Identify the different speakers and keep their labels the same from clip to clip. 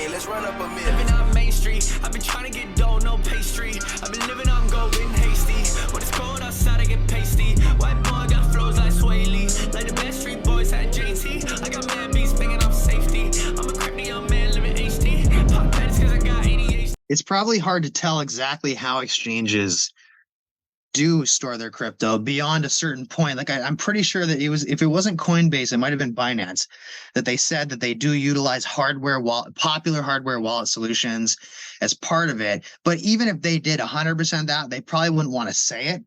Speaker 1: Hey, let's run up a minute.
Speaker 2: Living on Main Street, I've been trying to get dough, no pastry. I've been living on gold, getting hasty. When it's cold outside, I get pasty. White boy got flows like Sway Lee. Like the best street boys had JT. I got mad beats banging off safety. I'm a crypty young man living HD. Pop pets cause I got ADHD.
Speaker 3: It's probably hard to tell exactly how exchanges do store their crypto beyond a certain point. Like I'm pretty sure that if it wasn't Coinbase, it might have been Binance, that they said that they do utilize popular hardware wallet solutions as part of it. But even if they did 100% that, they probably wouldn't want to say it.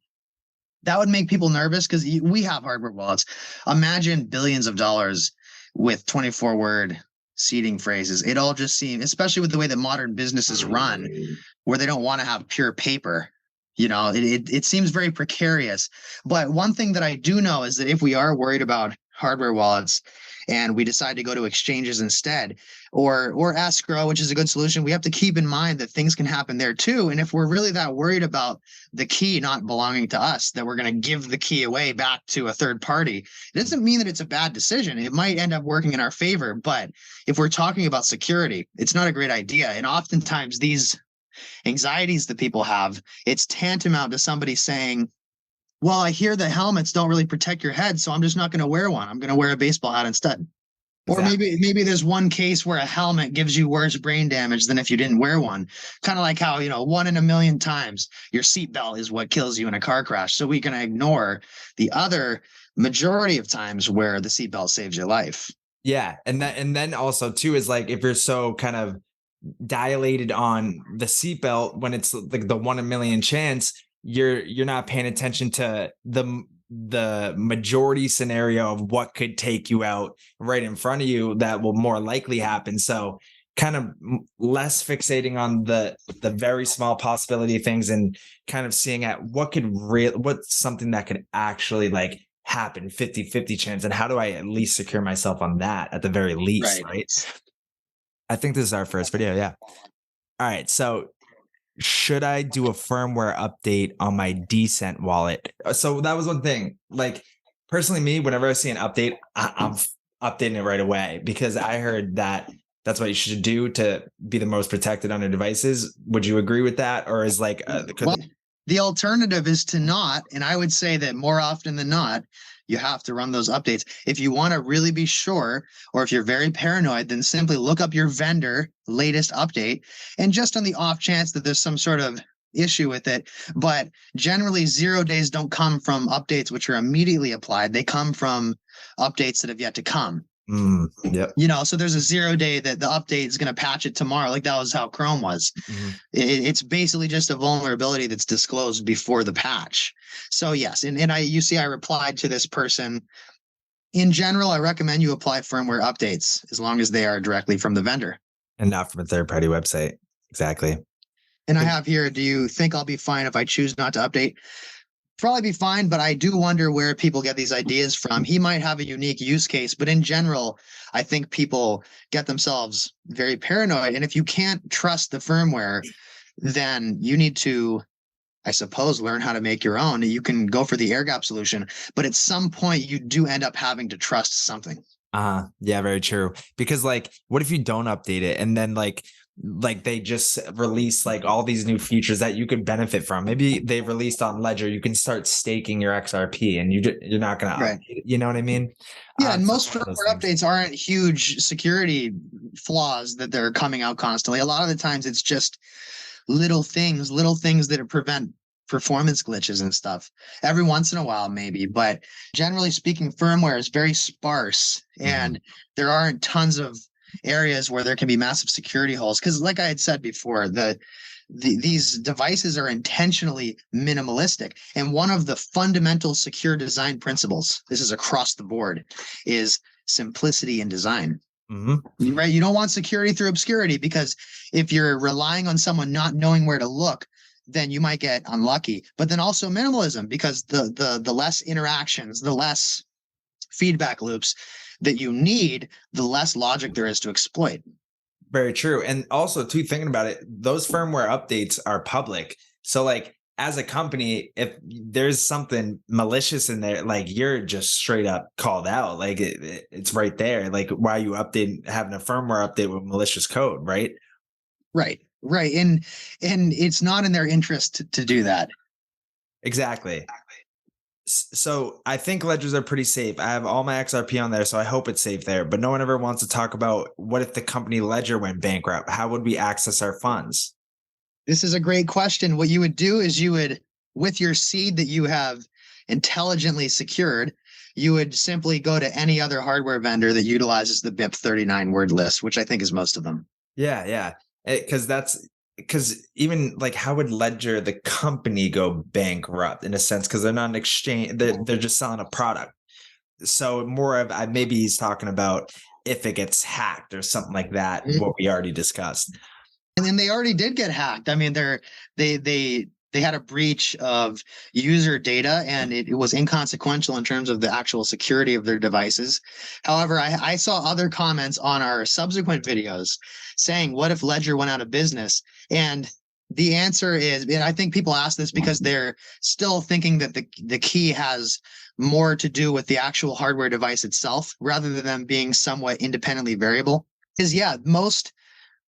Speaker 3: That would make people nervous because we have hardware wallets. Imagine billions of dollars with 24-word seeding phrases. It all just seems, especially with the way that modern businesses run, where they don't want to have pure paper. You know, it seems very precarious. But one thing that I do know is that if we are worried about hardware wallets and we decide to go to exchanges instead, or escrow, which is a good solution, we have to keep in mind that things can happen there too. And if we're really that worried about the key not belonging to us, that we're going to give the key away back to a third party, it doesn't mean that it's a bad decision. It might end up working in our favor. But if we're talking about security, it's not a great idea. And oftentimes these anxieties that people have, it's tantamount to somebody saying, well, I hear the helmets don't really protect your head, so I'm just not going to wear one. I'm going to wear a baseball hat instead. Exactly. Or maybe there's one case where a helmet gives you worse brain damage than if you didn't wear one. Kind of like how, 1 in a million times your seatbelt is what kills you in a car crash. So we can ignore the other majority of times where the seatbelt saves your life.
Speaker 4: Yeah. And then also too is like, if you're so kind of dilated on the seatbelt when it's like the 1 in a million chance, you're not paying attention to the majority scenario of what could take you out right in front of you that will more likely happen. So kind of less fixating on the very small possibility of things and kind of seeing at what's something that could actually like happen, 50-50 chance, and how do I at least secure myself on that at the very least, right? I think this is our first video. Yeah. All right. So should I do a firmware update on my Decent wallet? So that was one thing. Like personally, me, whenever I see an update, I'm updating it right away because I heard that that's what you should do to be the most protected on your devices. Would you agree with that? Or is like,
Speaker 3: the alternative is to not. And I would say that more often than not, you have to run those updates. If you want to really be sure, or if you're very paranoid, then simply look up your vendor latest update. And just on the off chance that there's some sort of issue with it, but generally 0 days don't come from updates which are immediately applied. They come from updates that have yet to come.
Speaker 4: Yep.
Speaker 3: So there's a 0 day that the update is going to patch it tomorrow. Like that was how Chrome was. It's basically just a vulnerability that's disclosed before the patch. So yes. And I replied to this person. In general, I recommend you apply firmware updates as long as they are directly from the vendor
Speaker 4: and not from a third-party website. Exactly.
Speaker 3: And I have here, do you think I'll be fine if I choose not to update? Probably be fine, but I do wonder where people get these ideas from. He might have a unique use case, but in general, I think people get themselves very paranoid. And if you can't trust the firmware, then you need to, I suppose, learn how to make your own. You can go for the air gap solution, but at some point you do end up having to trust something.
Speaker 4: Yeah, very true. Because like, what if you don't update it and then like they just release like all these new features that you could benefit from? Maybe they released on Ledger, you can start staking your XRP and you're not going to update it. You know what I mean?
Speaker 3: Yeah. And most firmware updates aren't huge security flaws that they're coming out constantly. A lot of the times it's just little things that prevent performance glitches and stuff every once in a while, maybe. But generally speaking, firmware is very sparse and there aren't tons of areas where there can be massive security holes. Because like I had said before, these devices are intentionally minimalistic. And one of the fundamental secure design principles, this is across the board, is simplicity in design. Right? You don't want security through obscurity, because if you're relying on someone not knowing where to look, then you might get unlucky. But then also minimalism, because the less interactions, the less feedback loops that you need, the less logic there is to exploit.
Speaker 4: Very true. And also too, thinking about it, those firmware updates are public. So like as a company, if there's something malicious in there, like you're just straight up called out. Like it's right there. Like why you having a firmware update with malicious code, right?
Speaker 3: Right. Right. And it's not in their interest to do that.
Speaker 4: Exactly. So I think ledgers are pretty safe. I have all my XRP on there, so I hope it's safe there. But no one ever wants to talk about what if the company ledger went bankrupt? How would we access our funds?
Speaker 3: This is a great question. What you would do is you would, with your seed that you have intelligently secured, you would simply go to any other hardware vendor that utilizes the BIP39 word list, which I think is most of them.
Speaker 4: Yeah, yeah. Because even like how would Ledger, the company, go bankrupt in a sense? Because they're not an exchange, they're just selling a product. So more of maybe he's talking about if it gets hacked or something like that, what we already discussed.
Speaker 3: And then they already did get hacked. I mean, they had a breach of user data, and it was inconsequential in terms of the actual security of their devices. However, I saw other comments on our subsequent videos saying, what if Ledger went out of business? And the answer is, and I think people ask this because they're still thinking that the key has more to do with the actual hardware device itself rather than them being somewhat independently variable. Because yeah, most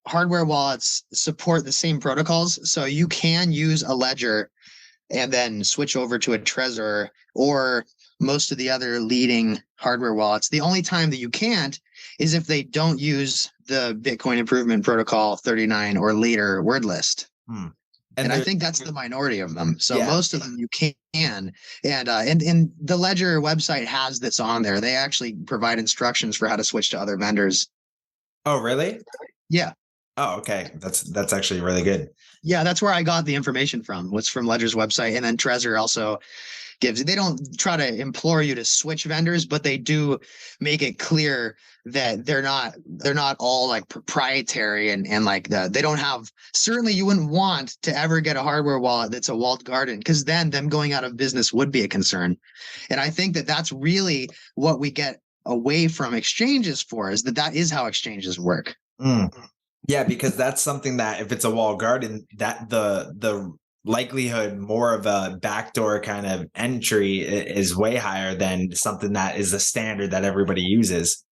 Speaker 3: hardware wallets support the same protocols. So you can use a ledger and then switch over to a Trezor or most of the other leading hardware wallets. The only time that you can't is if they don't use the Bitcoin Improvement Protocol 39 or later word list. And I think that's the minority of them. So most of them you can. And the Ledger website has this on there. They actually provide instructions for how to switch to other vendors.
Speaker 4: Oh, really?
Speaker 3: Yeah.
Speaker 4: Oh, okay. That's actually really good.
Speaker 3: Yeah, that's where I got the information from. Was from Ledger's website, and then Trezor also gives. They don't try to implore you to switch vendors, but they do make it clear that they're not all like proprietary and like they don't have. Certainly, you wouldn't want to ever get a hardware wallet that's a walled garden, because then them going out of business would be a concern. And I think that that's really what we get away from exchanges for, is that is how exchanges work.
Speaker 4: Yeah, because that's something that if it's a walled garden, that the likelihood more of a backdoor kind of entry is way higher than something that is a standard that everybody uses.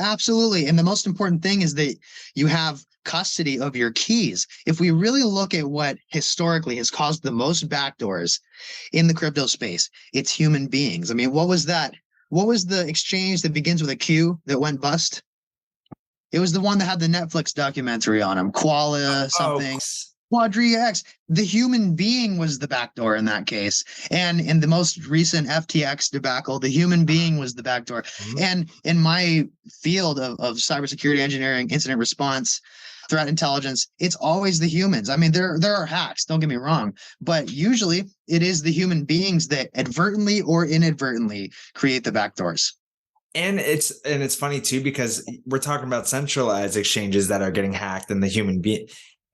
Speaker 3: Absolutely. And the most important thing is that you have custody of your keys. If we really look at what historically has caused the most backdoors in the crypto space, it's human beings. I mean, what was that? What was the exchange that begins with a Q that went bust? It was the one that had the Netflix documentary on him, Koala something. Quadria X. The human being was the backdoor in that case. And in the most recent FTX debacle, the human being was the backdoor. And in my field of cybersecurity engineering, incident response, threat intelligence, it's always the humans. I mean, there are hacks, don't get me wrong, but usually it is the human beings that advertently or inadvertently create the backdoors.
Speaker 4: And it's funny too, because we're talking about centralized exchanges that are getting hacked and the human being.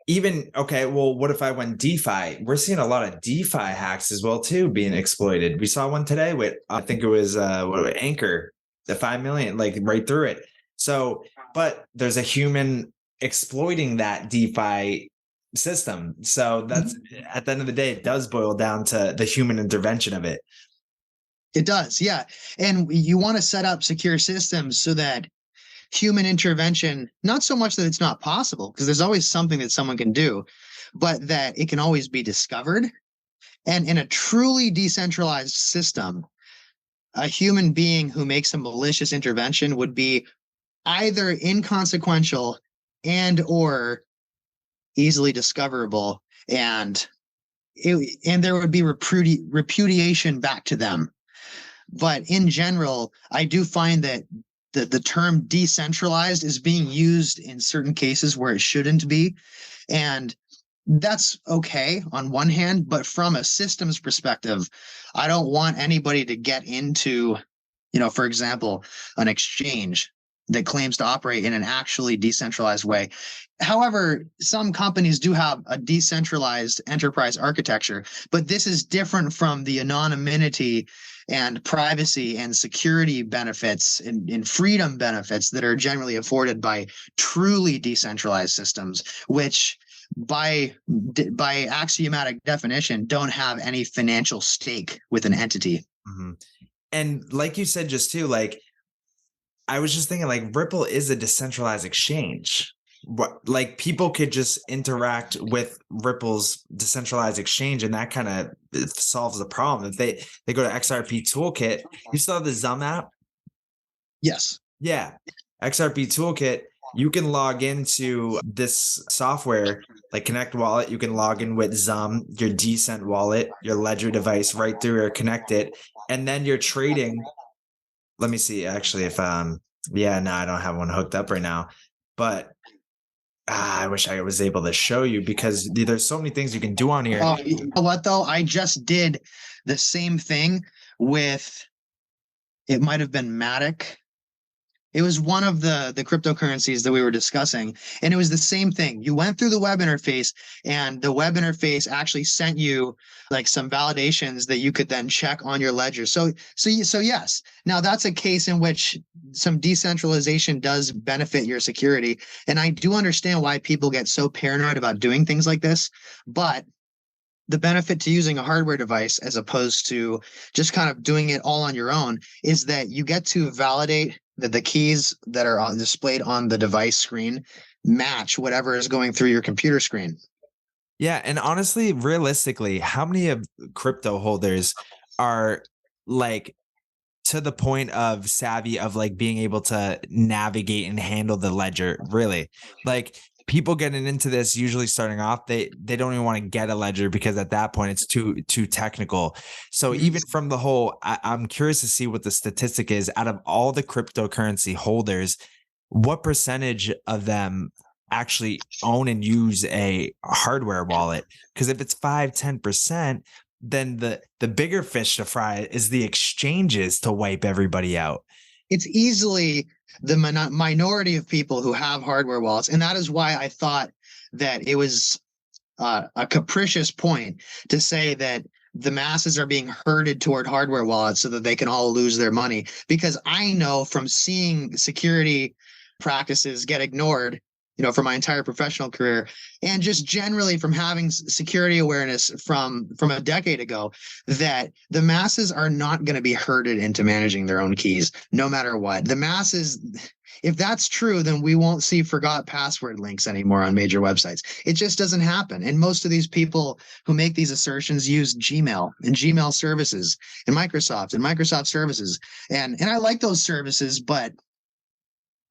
Speaker 4: Even, okay, well, what if I went DeFi? We're seeing a lot of DeFi hacks as well too being exploited. We saw one today with, I think it was Anchor, the 5 million, like right through it. So, but there's a human exploiting that DeFi system. So that's at the end of the day, it does boil down to the human intervention of it.
Speaker 3: It does, yeah. And you want to set up secure systems so that human intervention, not so much that it's not possible, because there's always something that someone can do, but that it can always be discovered. And in a truly decentralized system, a human being who makes a malicious intervention would be either inconsequential and or easily discoverable, and there would be repudiation back to them. But in general, I do find that the term decentralized is being used in certain cases where it shouldn't be. And that's okay on one hand, but from a systems perspective, I don't want anybody to get into, for example, an exchange that claims to operate in an actually decentralized way. However, some companies do have a decentralized enterprise architecture, but this is different from the anonymity and privacy and security benefits and freedom benefits that are generally afforded by truly decentralized systems, which by axiomatic definition, don't have any financial stake with an entity.
Speaker 4: Mhm. And like you said just too, like I was just thinking like Ripple is a decentralized exchange. What like people could just interact with Ripple's decentralized exchange, and that kind of solves the problem. If they go to XRP Toolkit, you still have the Zum app?
Speaker 3: Yes.
Speaker 4: Yeah. XRP Toolkit, you can log into this software like Connect Wallet. You can log in with Zum, your Decent wallet, your Ledger device right through or connect it. And then you're trading. Let me see actually if yeah, no, I don't have one hooked up right now. But I wish I was able to show you because there's so many things you can do on here.
Speaker 3: Oh, you know what though? I just did the same thing with, it might have been Matic. It was one of the cryptocurrencies that we were discussing, and it was the same thing. You went through the web interface, and the web interface actually sent you like some validations that you could then check on your ledger. So yes. Now that's a case in which some decentralization does benefit your security, and I do understand why people get so paranoid about doing things like this, but the benefit to using a hardware device as opposed to just kind of doing it all on your own is that you get to validate that the keys that are displayed on the device screen match whatever is going through your computer screen.
Speaker 4: Yeah, and honestly, realistically, how many of crypto holders are like to the point of savvy of like being able to navigate and handle the ledger? Really, like people getting into this usually starting off, they don't even want to get a ledger because at that point it's too technical. So even from the whole, I'm curious to see what the statistic is out of all the cryptocurrency holders, what percentage of them actually own and use a hardware wallet? Because if it's 5-10%, then the bigger fish to fry is the exchanges to wipe everybody out.
Speaker 3: It's easily the minority of people who have hardware wallets, and that is why I thought that it was a capricious point to say that the masses are being herded toward hardware wallets so that they can all lose their money, because I know from seeing security practices get ignored, you know, for my entire professional career, and just generally from having security awareness from a decade ago, that the masses are not going to be herded into managing their own keys no matter what. The masses, if that's true, then we won't see forgot password links anymore on major websites. It just doesn't happen. And most of these people who make these assertions use Gmail and Gmail services and Microsoft services. And I like those services, but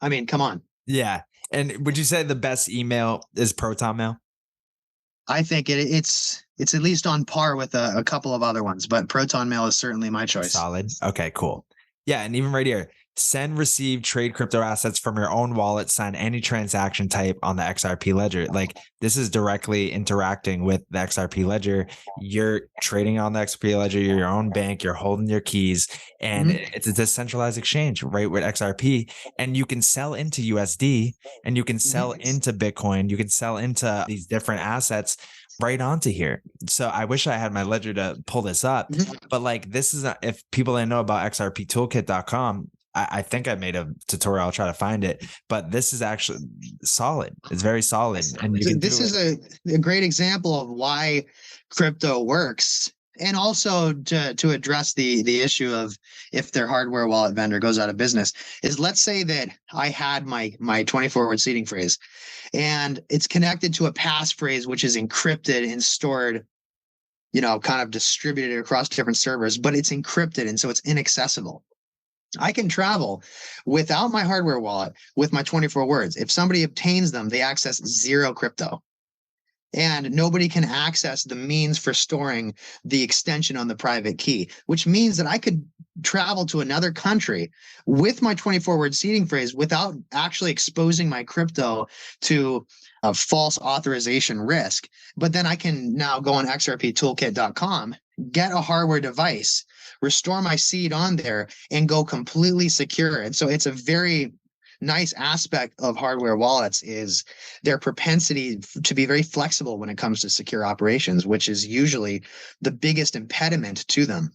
Speaker 3: I mean, come on.
Speaker 4: Yeah. And would you say the best email is Proton Mail?
Speaker 3: I think it's at least on par with a couple of other ones, but Proton Mail is certainly my choice.
Speaker 4: Solid. Okay, cool. Yeah, and even right here, send, receive, trade crypto assets from your own wallet, sign any transaction type on the XRP ledger. Like this is directly interacting with the XRP ledger. You're trading on the XRP ledger, you're your own bank, you're holding your keys, and it's a decentralized exchange, right? With XRP, and you can sell into USD and you can sell into Bitcoin, you can sell into these different assets right onto here. So I wish I had my ledger to pull this up, but like this is if people didn't know about xrptoolkit.com, I think I made a tutorial. I'll try to find it, but this is actually solid. It's very solid. And
Speaker 3: this is a great example of why crypto works. And also to address the issue of if their hardware wallet vendor goes out of business is, let's say that I had my 24-word seeding phrase and it's connected to a passphrase, which is encrypted and stored, you know, kind of distributed across different servers, but it's encrypted. And so it's inaccessible. I can travel without my hardware wallet with my 24 words. If somebody obtains them, they access zero crypto. And nobody can access the means for storing the extension on the private key, which means that I could travel to another country with my 24-word seeding phrase without actually exposing my crypto to a false authorization risk. But then I can now go on xrptoolkit.com, get a hardware device, restore my seed on there, and go completely secure. And so it's a very nice aspect of hardware wallets is their propensity to be very flexible when it comes to secure operations, which is usually the biggest impediment to them.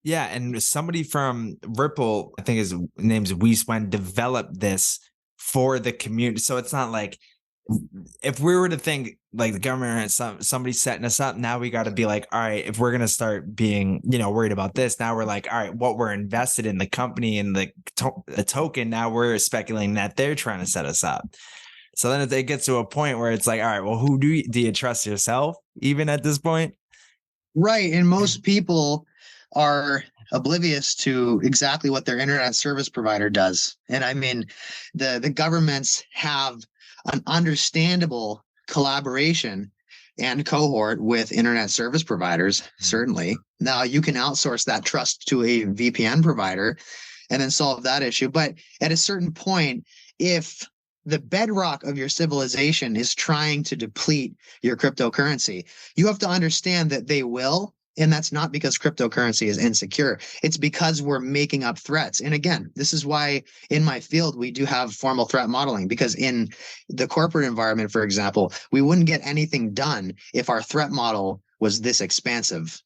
Speaker 4: Yeah, and somebody from Ripple, I think his name's Wieswen, developed this for the community. So it's not like, if we were to think like the government, somebody setting us up. Now we got to be like, all right, if we're going to start being, worried about this, now we're like, all right, what we're invested in the company and the token, now we're speculating that they're trying to set us up. So then it gets to a point where it's like, all right, well, who do you trust yourself even at this point?
Speaker 3: Right. And most people are oblivious to exactly what their internet service provider does. And I mean, the governments have an understandable collaboration and cohort with internet service providers, certainly. Now you can outsource that trust to a VPN provider and then solve that issue. But at a certain point, if the bedrock of your civilization is trying to deplete your cryptocurrency, you have to understand that they will. And that's not because cryptocurrency is insecure. It's because we're making up threats. And again, this is why in my field, we do have formal threat modeling, because in the corporate environment, for example, we wouldn't get anything done if our threat model was this expansive.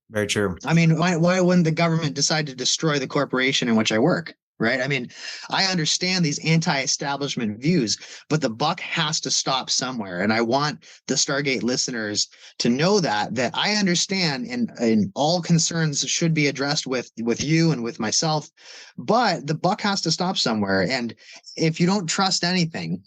Speaker 4: Very true.
Speaker 3: I mean, why wouldn't the government decide to destroy the corporation in which I work? Right. I mean, I understand these anti-establishment views, but the buck has to stop somewhere. And I want the Stargate listeners to know that I understand, and all concerns should be addressed with you and with myself. But the buck has to stop somewhere. And if you don't trust anything,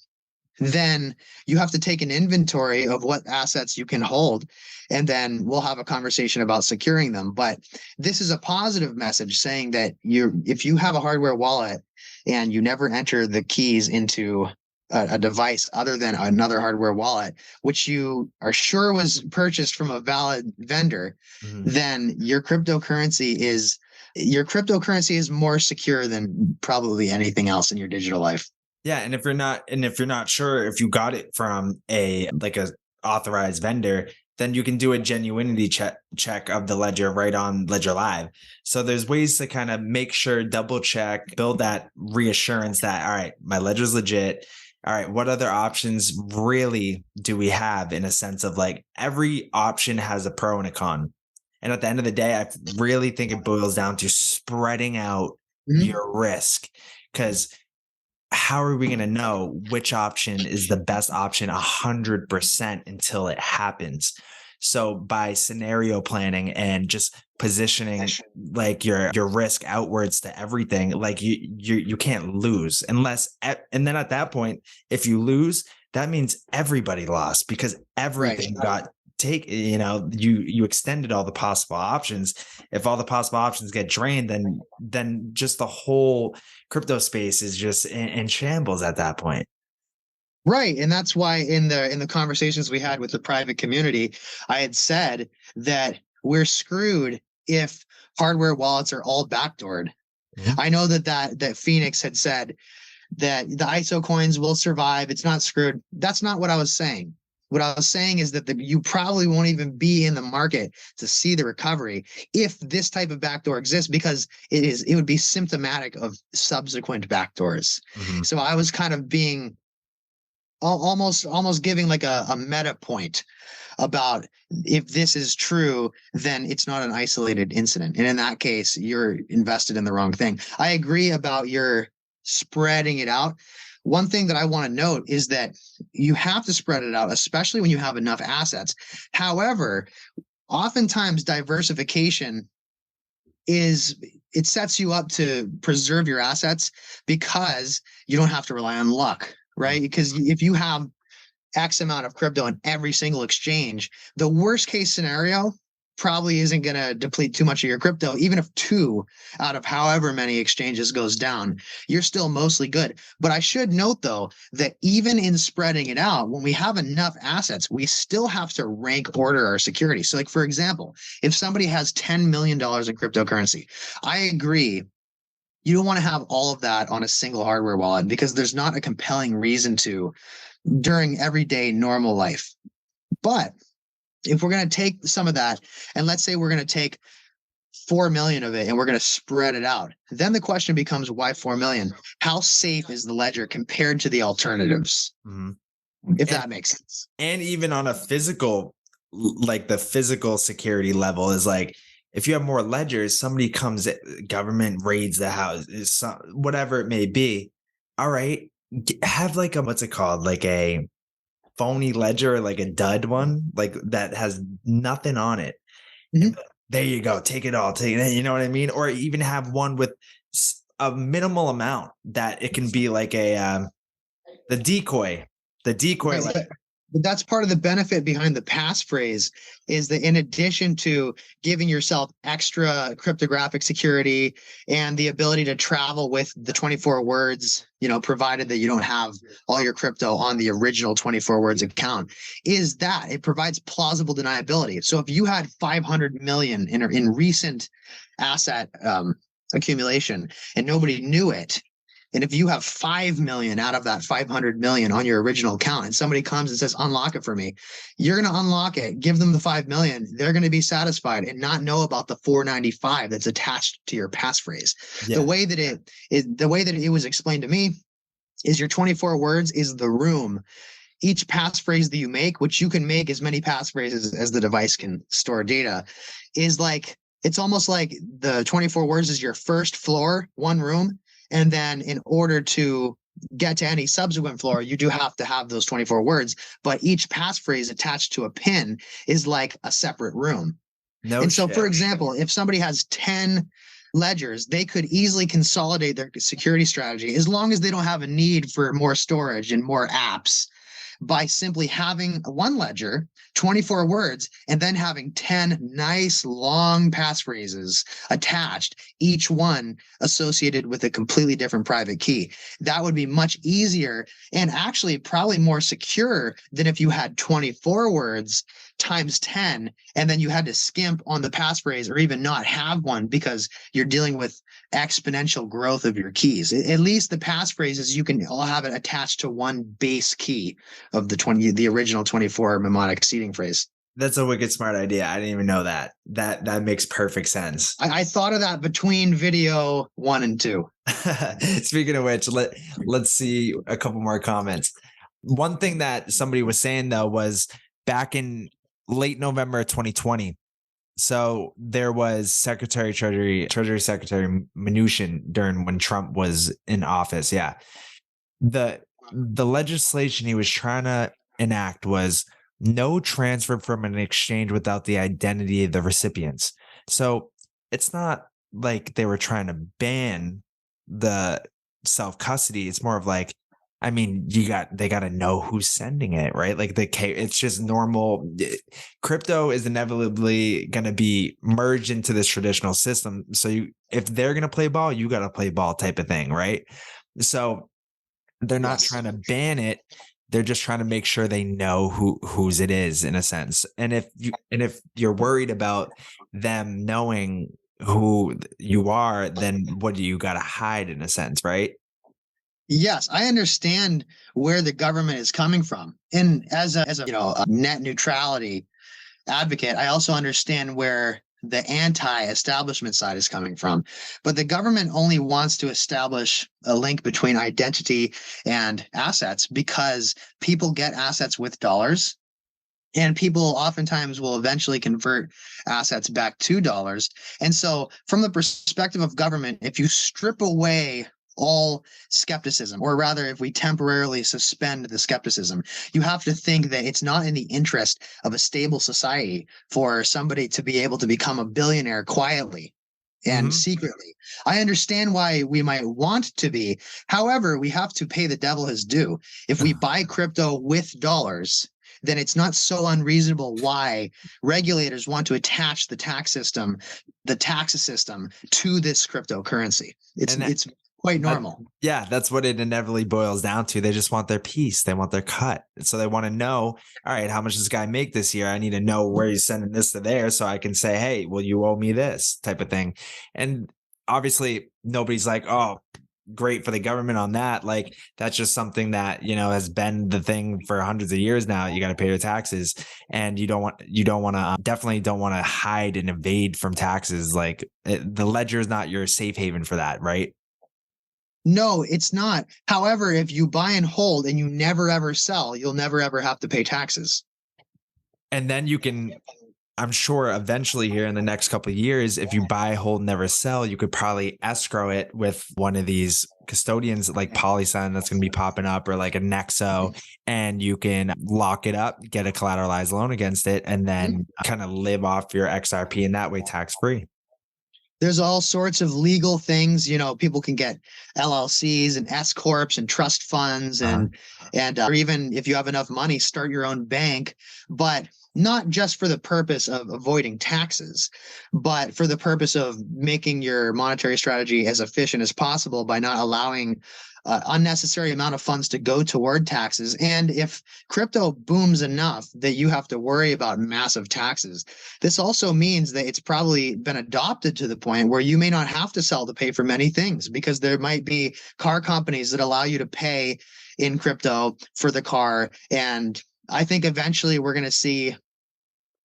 Speaker 3: then you have to take an inventory of what assets you can hold, and then we'll have a conversation about securing them. But this is a positive message saying that if you have a hardware wallet and you never enter the keys into a device other than another hardware wallet, which you are sure was purchased from a valid vendor, then your cryptocurrency is more secure than probably anything else in your digital life.
Speaker 4: Yeah, and if you're not sure if you got it from a authorized vendor, then you can do a genuinity check of the ledger right on Ledger Live. So there's ways to kind of make sure, double check, build that reassurance that, all right, my ledger's legit. All right, what other options really do we have, in a sense of like every option has a pro and a con. And at the end of the day, I really think it boils down to spreading out your risk, because how are we going to know which option is the best option 100% until it happens? So by scenario planning and just positioning like your risk outwards to everything, like you can't lose unless, and then at that point, if you lose, that means everybody lost, because everything got you extended all the possible options. If all the possible options get drained, then just the whole crypto space is just in shambles at that point.
Speaker 3: Right. And that's why in the conversations we had with the private community, I had said that we're screwed if hardware wallets are all backdoored. I know that Phoenix had said that the ISO coins will survive. It's not screwed. That's not what I was saying. What I was saying is that you probably won't even be in the market to see the recovery if this type of backdoor exists, because it would be symptomatic of subsequent backdoors. So I was kind of being almost giving like a meta point about, if this is true, then it's not an isolated incident. And in that case, you're invested in the wrong thing. I agree about your spreading it out. One thing that I want to note is that you have to spread it out, especially when you have enough assets. However, oftentimes diversification it sets you up to preserve your assets, because you don't have to rely on luck, right? Because if you have X amount of crypto in every single exchange, the worst case scenario probably isn't going to deplete too much of your crypto. Even if 2 out of however many exchanges goes down, you're still mostly good. But I should note, though, that even in spreading it out, when we have enough assets, we still have to rank order our security. So, like, for example, if somebody has $10 million in cryptocurrency, I agree, you don't want to have all of that on a single hardware wallet, because there's not a compelling reason to during everyday normal life. But if we're going to take some of that, and let's say we're going to take 4 million of it and we're going to spread it out, then the question becomes, why 4 million? How safe is the ledger compared to the alternatives? If that makes sense. And
Speaker 4: even on a physical, like the physical security level is like, if you have more ledgers, somebody comes, government raids the house, whatever it may be. All right, have like what's it called? Like phony ledger, like a dud one, like that has nothing on it.
Speaker 3: Mhm.
Speaker 4: There you go. Take it all. Take it. You know what I mean? Or even have one with a minimal amount that it can be like the decoy,
Speaker 3: Right, but that's part of the benefit behind the passphrase is that in addition to giving yourself extra cryptographic security and the ability to travel with the 24 words, provided that you don't have all your crypto on the original 24 words account, is that it provides plausible deniability. So if you had 500 million in recent asset accumulation and nobody knew it, and if you have 5 million out of that 500 million on your original account and somebody comes and says, unlock it for me, you're going to unlock it, give them the 5 million. They're going to be satisfied and not know about the 495 that's attached to your passphrase.
Speaker 4: Yeah.
Speaker 3: The way that it was explained to me is your 24 words is the room. Each passphrase that you make, which you can make as many passphrases as the device can store data, is like, it's almost like the 24 words is your first floor, one room. And then in order to get to any subsequent floor, you do have to have those 24 words, but each passphrase attached to a pin is like a separate room. So, for example, if somebody has 10 ledgers, they could easily consolidate their security strategy as long as they don't have a need for more storage and more apps by simply having one ledger, 24 words, and then having 10 nice long passphrases attached, each one associated with a completely different private key. That would be much easier and actually probably more secure than if you had 24 words times 10 and then you had to skimp on the passphrase or even not have one because you're dealing with exponential growth of your keys. At least the passphrases, you can all have it attached to one base key of the original 24 mnemonic seeding phrase.
Speaker 4: That's a wicked smart idea. I didn't even know that. That makes perfect sense.
Speaker 3: I thought of that between video 1 and 2.
Speaker 4: Speaking of which, let's see a couple more comments. One thing that somebody was saying though was back in late November 2020. So there was Treasury Secretary Mnuchin during when Trump was in office. Yeah. The legislation he was trying to enact was no transfer from an exchange without the identity of the recipients. So it's not like they were trying to ban the self-custody. It's more of like, I mean, they got to know who's sending it, right? Like it's just normal. Crypto is inevitably going to be merged into this traditional system. So if they're going to play ball, you got to play ball type of thing, right? So they're not trying to ban it. They're just trying to make sure they know whose it is in a sense. And if you're worried about them knowing who you are, then what do you got to hide in a sense, right?
Speaker 3: Yes, I understand where the government is coming from. And as a net neutrality advocate, I also understand where the anti-establishment side is coming from. But the government only wants to establish a link between identity and assets because people get assets with dollars. And people oftentimes will eventually convert assets back to dollars. And so from the perspective of government, if you strip away all skepticism, or rather, if we temporarily suspend the skepticism, you have to think that it's not in the interest of a stable society for somebody to be able to become a billionaire quietly and secretly. I understand why we might want to be. However, we have to pay the devil his due. If we buy crypto with dollars, then it's not so unreasonable why regulators want to attach the tax system to this cryptocurrency. It's quite normal.
Speaker 4: Yeah, that's what it inevitably boils down to. They just want their piece. They want their cut. So they want to know, all right, how much does this guy make this year? I need to know where he's sending this to there so I can say, hey, well, you owe me this type of thing. And obviously nobody's like, oh, great for the government on that. Like that's just something that, has been the thing for hundreds of years now. You got to pay your taxes and you definitely don't want to hide and evade from taxes. Like the ledger is not your safe haven for that, right?
Speaker 3: No, it's not. However, if you buy and hold and you never ever sell, you'll never ever have to pay taxes.
Speaker 4: And then you can I'm sure eventually here in the next couple of years, if you buy, hold, never sell, you could probably escrow it with one of these custodians like PolySign that's going to be popping up, or like a Nexo, and you can lock it up, get a collateralized loan against it, and then kind of live off your XRP, and that way tax free.
Speaker 3: There's all sorts of legal things, people can get LLCs and S corps and trust funds, and or even if you have enough money, start your own bank, but not just for the purpose of avoiding taxes, but for the purpose of making your monetary strategy as efficient as possible by not allowing unnecessary amount of funds to go toward taxes. And if crypto booms enough that you have to worry about massive taxes, this also means that it's probably been adopted to the point where you may not have to sell to pay for many things, because there might be car companies that allow you to pay in crypto for the car. And I think eventually we're going to see,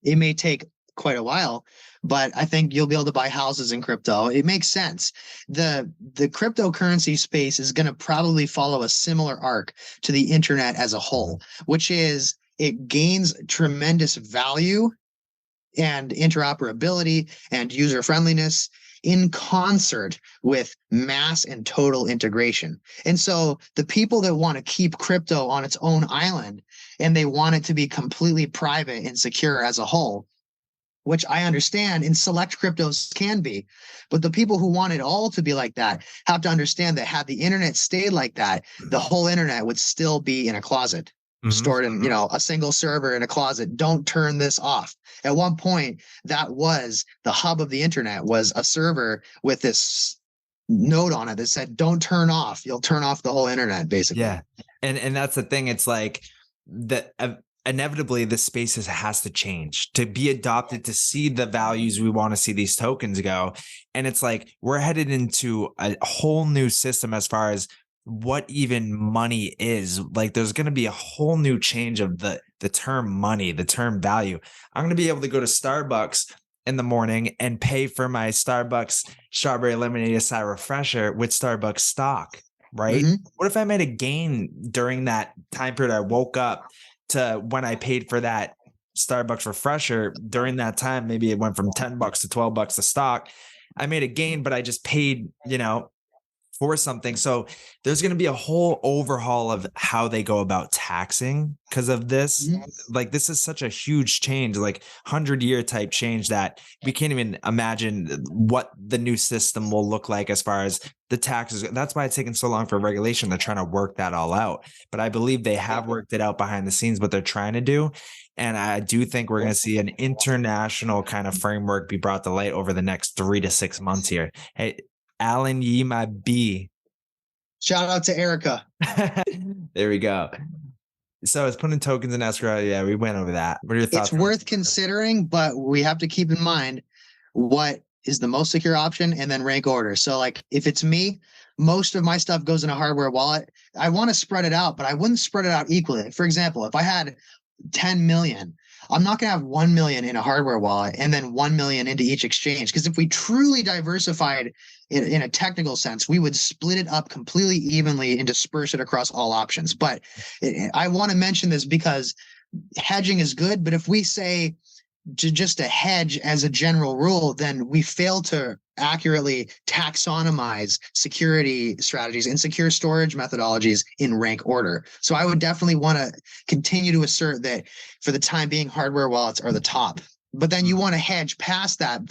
Speaker 3: it may take quite a while, but I think you'll be able to buy houses in crypto. It makes sense. The cryptocurrency space is going to probably follow a similar arc to the internet as a whole, which is it gains tremendous value and interoperability and user friendliness in concert with mass and total integration. And so the people that want to keep crypto on its own island and they want it to be completely private and secure as a whole, which I understand in select cryptos can be, but the people who want it all to be like that have to understand that had the internet stayed like that, the whole internet would still be in a closet, stored in, a single server in a closet. Don't turn this off. At one point, that was the hub of the internet, was a server with this note on it that said, don't turn off. You'll turn off the whole internet, basically.
Speaker 4: Yeah. And that's the thing. It's like inevitably this space has to change to be adopted, to see the values we want to see these tokens go. And it's like, we're headed into a whole new system as far as what even money is. Like, there's going to be a whole new change of the term money, the term value. I'm going to be able to go to Starbucks in the morning and pay for my Starbucks strawberry lemonade acai refresher with Starbucks stock, right? What if I made a gain during that time period? I woke up to when I paid for that Starbucks refresher during that time. Maybe it went from $10 to $12 a stock. I made a gain, but I just paid, for something. So there's going to be a whole overhaul of how they go about taxing because of this. Like, this is such a huge change, like 100-year type change, that we can't even imagine what the new system will look like as far as the taxes. That's why it's taken so long for regulation. They're trying to work that all out. But I believe they have worked it out behind the scenes, what they're trying to do. And I do think we're going to see an international kind of framework be brought to light over the next 3 to 6 months here. Hey, Alan Yee, my B.
Speaker 3: Shout out to Erica.
Speaker 4: There we go. So it's putting tokens in escrow. Yeah, we went over that. What are your thoughts?
Speaker 3: It's worth considering, but we have to keep in mind what is the most secure option and then rank order. So like, if it's me, most of my stuff goes in a hardware wallet. I want to spread it out, but I wouldn't spread it out equally. For example, if I had 10 million, I'm not going to have 1 million in a hardware wallet and then 1 million into each exchange. Because if we truly diversified in a technical sense, we would split it up completely evenly and disperse it across all options. But I want to mention this because hedging is good. But if we say just to hedge as a general rule, then we fail to accurately taxonomize security strategies and secure storage methodologies in rank order. So I would definitely want to continue to assert that for the time being, hardware wallets are the top. But then you want to hedge past that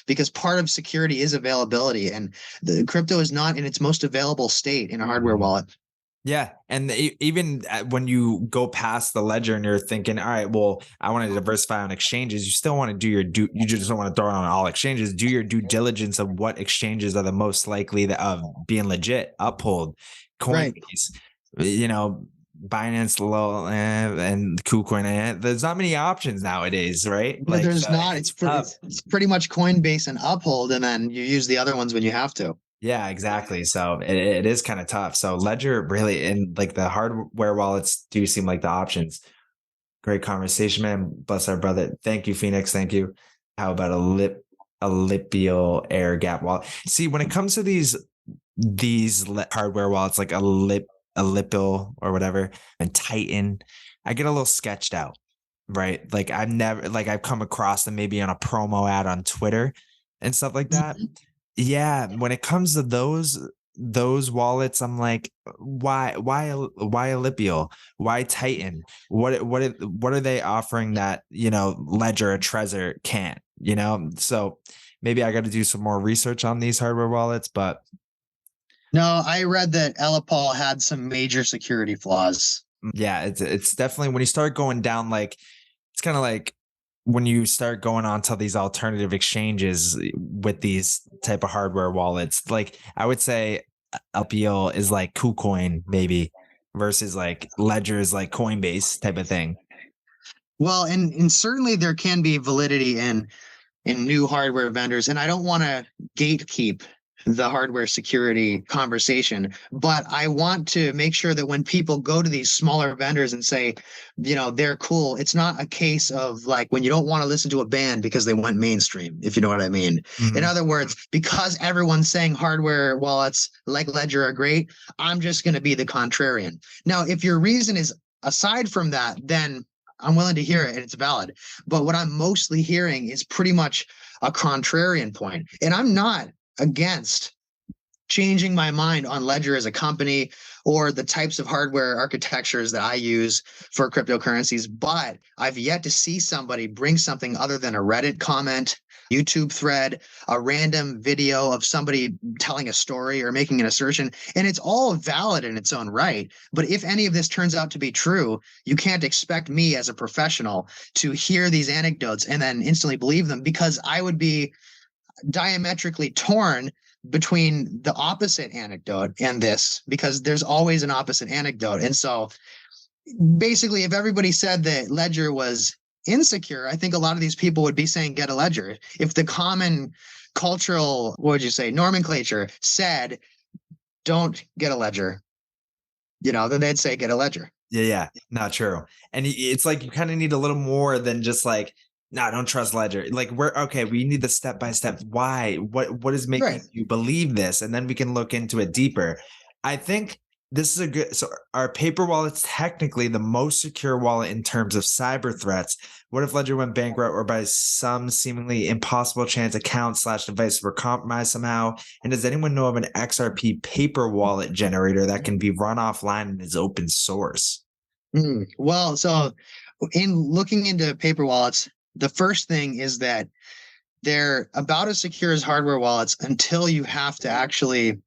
Speaker 3: because part of security is availability, and the crypto is not in its most available state in a hardware wallet.
Speaker 4: Yeah. And even when you go past the ledger and you're thinking, all right, well, I want to diversify on exchanges, you still want to do you just don't want to throw it on all exchanges. Do your due diligence of what exchanges are the most likely of being legit. Uphold, Coinbase, Binance, and KuCoin. There's not many options nowadays, right?
Speaker 3: But there's not. It's pretty much Coinbase and Uphold, and then you use the other ones when you have to.
Speaker 4: Yeah, exactly. So it is kind of tough. So Ledger really, and like the hardware wallets do seem like the options. Great conversation, man. Bless our brother. Thank you, Phoenix. Thank you. How about a Lipial air gap wallet? See, when it comes to these hardware wallets, like a Lipial or whatever, and Titan, I get a little sketched out. right? Like I've come across them maybe on a promo ad on Twitter and stuff like that.
Speaker 3: Mhm.
Speaker 4: Yeah, when it comes to those wallets, I'm like, why Allipial? Why Titan? What are they offering that, Ledger or Trezor can't, So maybe I got to do some more research on these hardware wallets, but
Speaker 3: No, I read that Elipal had some major security flaws.
Speaker 4: yeah, it's definitely when you start going down, like it's kind of like when you start going on to these alternative exchanges with these type of hardware wallets. Like I would say LPL is like KuCoin maybe versus like Ledger is like Coinbase type of thing.
Speaker 3: Well, and certainly there can be validity in new hardware vendors, and I don't want to gatekeep the hardware security conversation, but I want to make sure that when people go to these smaller vendors and say, they're cool, it's not a case of like when you don't want to listen to a band because they went mainstream, if you know what I mean. In
Speaker 4: Mhm.
Speaker 3: other words, because everyone's saying hardware wallets like Ledger are great, I'm just going to be the contrarian. Now, if your reason is aside from that, then I'm willing to hear it and it's valid. But what I'm mostly hearing is pretty much a contrarian point. And I'm not against changing my mind on Ledger as a company or the types of hardware architectures that I use for cryptocurrencies, but I've yet to see somebody bring something other than a Reddit comment, YouTube thread, a random video of somebody telling a story or making an assertion. And it's all valid in its own right. But if any of this turns out to be true, you can't expect me as a professional to hear these anecdotes and then instantly believe them, because I would be diametrically torn between the opposite anecdote and this, because there's always an opposite anecdote. And so basically, if everybody said that Ledger was insecure, I think a lot of these people would be saying get a Ledger. If the common cultural, what would you say, nomenclature said don't get a Ledger, then they'd say get a Ledger.
Speaker 4: Yeah, not true. And it's like you kind of need a little more than just like, nah, don't trust Ledger. Like we're okay, we need the step by step. Why? What is making
Speaker 3: Right.
Speaker 4: you believe this? And then we can look into it deeper. I think this is a good so our paper wallet's technically the most secure wallet in terms of cyber threats. What if Ledger went bankrupt or by some seemingly impossible chance account/device were compromised somehow? And does anyone know of an XRP paper wallet generator that can be run offline and is open source?
Speaker 3: Well, so in looking into paper wallets, the first thing is that they're about as secure as hardware wallets until you have to actually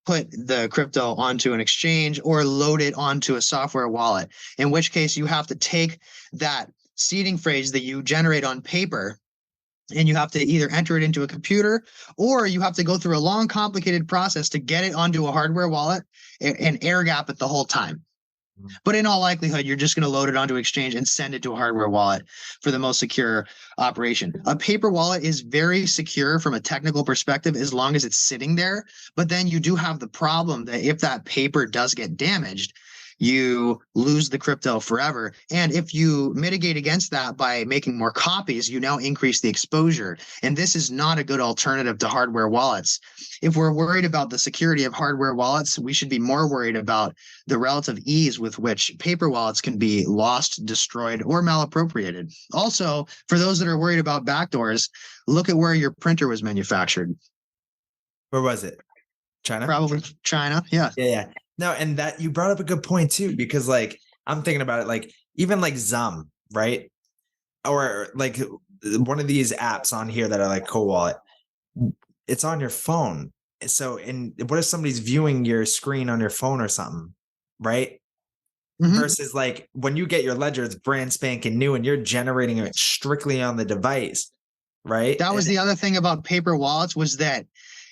Speaker 3: put the crypto onto an exchange or load it onto a software wallet, in which case you have to take that seeding phrase that you generate on paper and you have to either enter it into a computer or you have to go through a long, complicated process to get it onto a hardware wallet and air gap it the whole time. But in all likelihood, you're just going to load it onto Exchange and send it to a hardware wallet for the most secure operation. A paper wallet is very secure from a technical perspective as long as it's sitting there. But then you do have the problem that if that paper does get damaged, you lose the crypto forever. And if you mitigate against that by making more copies, you now increase the exposure. And this is not a good alternative to hardware wallets. If we're worried about the security of hardware wallets, we should be more worried about the relative ease with which paper wallets can be lost, destroyed, or malappropriated. Also, for those that are worried about backdoors, look at where your printer was manufactured.
Speaker 4: Where was it? China?
Speaker 3: Probably China. Yeah.
Speaker 4: Yeah. No, and that you brought up a good point too, because like I'm thinking about it, like even like Zum, right? Or like one of these apps on here that are like co-wallet, it's on your phone. So, and what if somebody's viewing your screen on your phone or something, right?
Speaker 3: Mhm.
Speaker 4: Versus like when you get your ledger, it's brand spanking new and you're generating it strictly on the device, right?
Speaker 3: That was the other thing about paper wallets, was that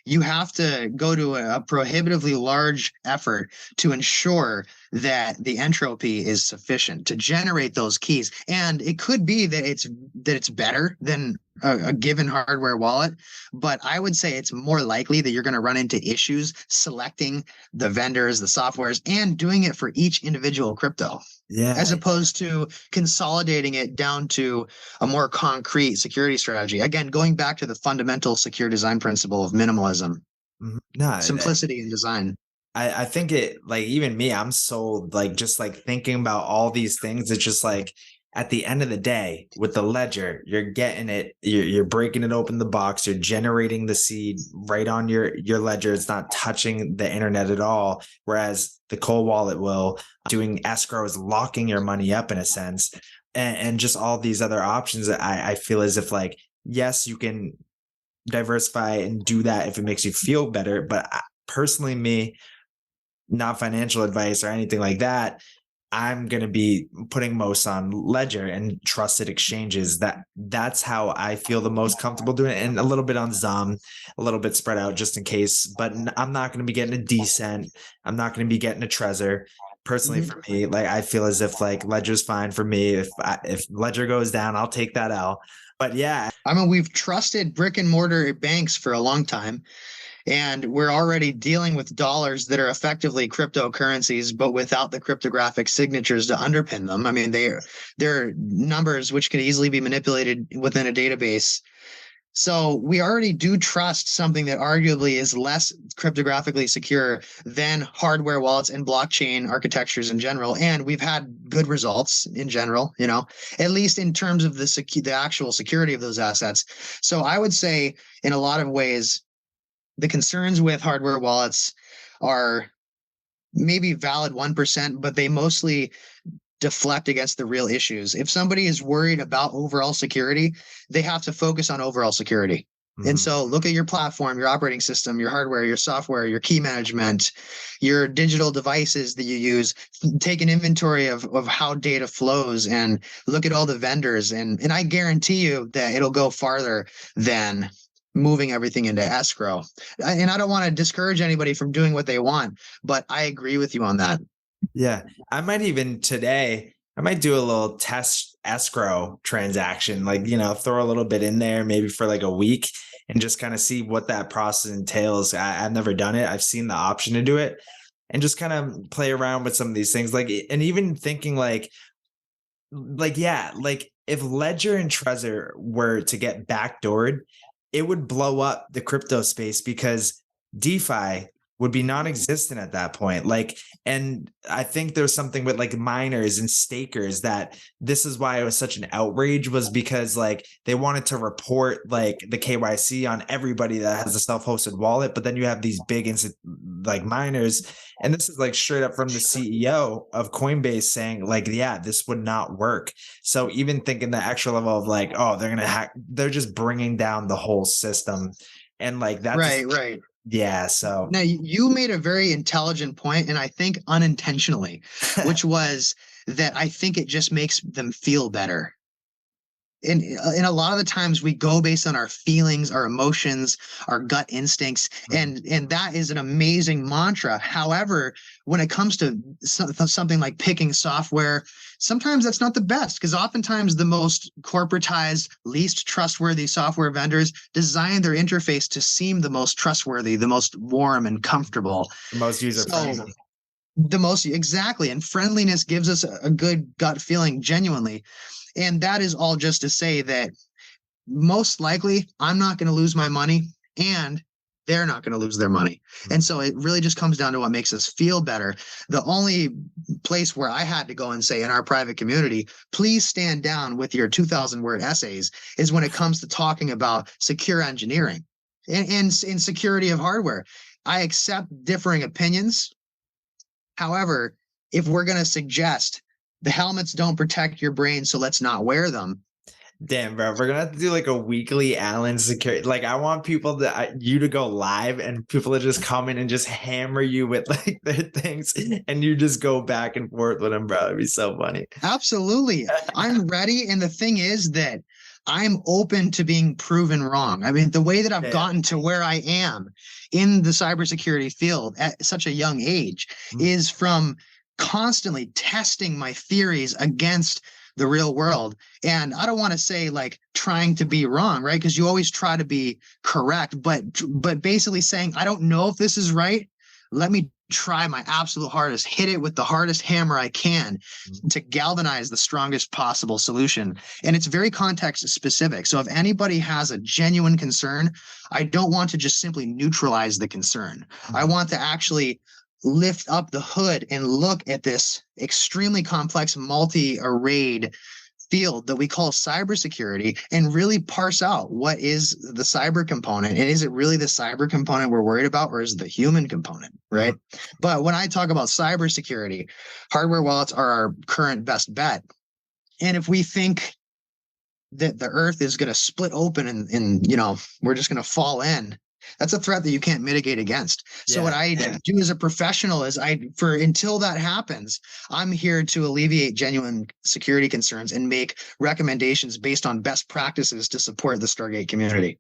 Speaker 3: you have to go to a prohibitively large effort to ensure that the entropy is sufficient to generate those keys. And it could be that it's better than a given hardware wallet, but I would say it's more likely that you're going to run into issues selecting the vendors, the softwares, and doing it for each individual crypto,
Speaker 4: Yeah.
Speaker 3: as opposed to consolidating it down to a more concrete security strategy. Again, going back to the fundamental secure design principle of minimalism,
Speaker 4: No,
Speaker 3: simplicity in design.
Speaker 4: I think it like even me, I'm so like just like thinking about all these things. It's just like at the end of the day, with the ledger, you're getting it, you're breaking it open the box, you're generating the seed right on your ledger. It's not touching the internet at all. Whereas the cold wallet will, doing escrow is locking your money up in a sense. And just all these other options that I feel as if like, yes, you can diversify and do that if it makes you feel better. But personally, me, not financial advice or anything like that, I'm going to be putting most on ledger and trusted exchanges. That's how I feel the most comfortable doing it. And a little bit on Zum, a little bit spread out just in case, but I'm not going to be getting a Decent. I'm not going to be getting a Trezor. Personally, for me, like I feel as if like ledger's fine for me. If ledger goes down, I'll take that L. But yeah,
Speaker 3: I mean, we've trusted brick and mortar banks for a long time. And we're already dealing with dollars that are effectively cryptocurrencies, but without the cryptographic signatures to underpin them. I mean, they're numbers which could easily be manipulated within a database. So we already do trust something that arguably is less cryptographically secure than hardware wallets and blockchain architectures in general. And we've had good results in general, at least in terms of the actual security of those assets. So I would say in a lot of ways, the concerns with hardware wallets are maybe valid 1%, but they mostly deflect against the real issues. If somebody is worried about overall security, they have to focus on overall security. Mm-hmm. And so look at your platform, your operating system, your hardware, your software, your key management, your digital devices that you use. Take an inventory of how data flows and look at all the vendors. And I guarantee you that it'll go farther than moving everything into escrow. And I don't want to discourage anybody from doing what they want, but I agree with you on that.
Speaker 4: Yeah. I might even today, I might do a little test escrow transaction, like, throw a little bit in there, maybe for like a week and just kind of see what that process entails. I've never done it. I've seen the option to do it and just kind of play around with some of these things. Like, and even thinking yeah, like if Ledger and Trezor were to get backdoored, it would blow up the crypto space because DeFi would be non-existent at that point. And I think there's something with like miners and stakers that this is why it was such an outrage, was because like they wanted to report like the KYC on everybody that has a self-hosted wallet. But then you have these big like miners. And this is like straight up from the CEO of Coinbase saying like, yeah, this would not work. So even thinking the extra level of like, oh, they're going to hack, they're just bringing down the whole system. And like that's
Speaker 3: right.
Speaker 4: Yeah. So
Speaker 3: now you made a very intelligent point, and I think unintentionally, which was that I think it just makes them feel better. And a lot of the times we go based on our feelings, our emotions, our gut instincts, and that is an amazing mantra. However, when it comes to something like picking software, sometimes that's not the best, because oftentimes the most corporatized, least trustworthy software vendors design their interface to seem the most trustworthy, the most warm and comfortable,
Speaker 4: the most user-friendly.
Speaker 3: Exactly. And friendliness gives us a good gut feeling, genuinely. And that is all just to say that most likely I'm not going to lose my money and they're not going to lose their money. And so it really just comes down to what makes us feel better. The only place where I had to go and say in our private community, please stand down with your 2,000-word essays, is when it comes to talking about secure engineering and security of hardware. I accept differing opinions. However, if we're going to suggest the helmets don't protect your brain, so let's not wear them.
Speaker 4: Damn, bro, we're gonna have to do like a weekly Allen security. Like, I want people you to go live and people to just come in and just hammer you with like their things, and you just go back and forth with them, bro. It'd be so funny.
Speaker 3: Absolutely, I'm ready. And the thing is that I'm open to being proven wrong. I mean, the way that I've gotten to where I am in the cybersecurity field at such a young age is from constantly testing my theories against the real world. And I don't want to say like trying to be wrong, right? Because you always try to be correct, but basically saying, I don't know if this is right. Let me try my absolute hardest, hit it with the hardest hammer I can to galvanize the strongest possible solution. And it's very context specific. So if anybody has a genuine concern, I don't want to just simply neutralize the concern. I want to actually lift up the hood and look at this extremely complex, multi-arrayed field that we call cybersecurity and really parse out what is the cyber component, and is it really the cyber component we're worried about, or is it the human component, right? But when I talk about cybersecurity, hardware wallets are our current best bet. And if we think that the earth is going to split open and we're just going to fall in, that's a threat that you can't mitigate against. So what I do as a professional is until that happens, I'm here to alleviate genuine security concerns and make recommendations based on best practices to support the Stargate community.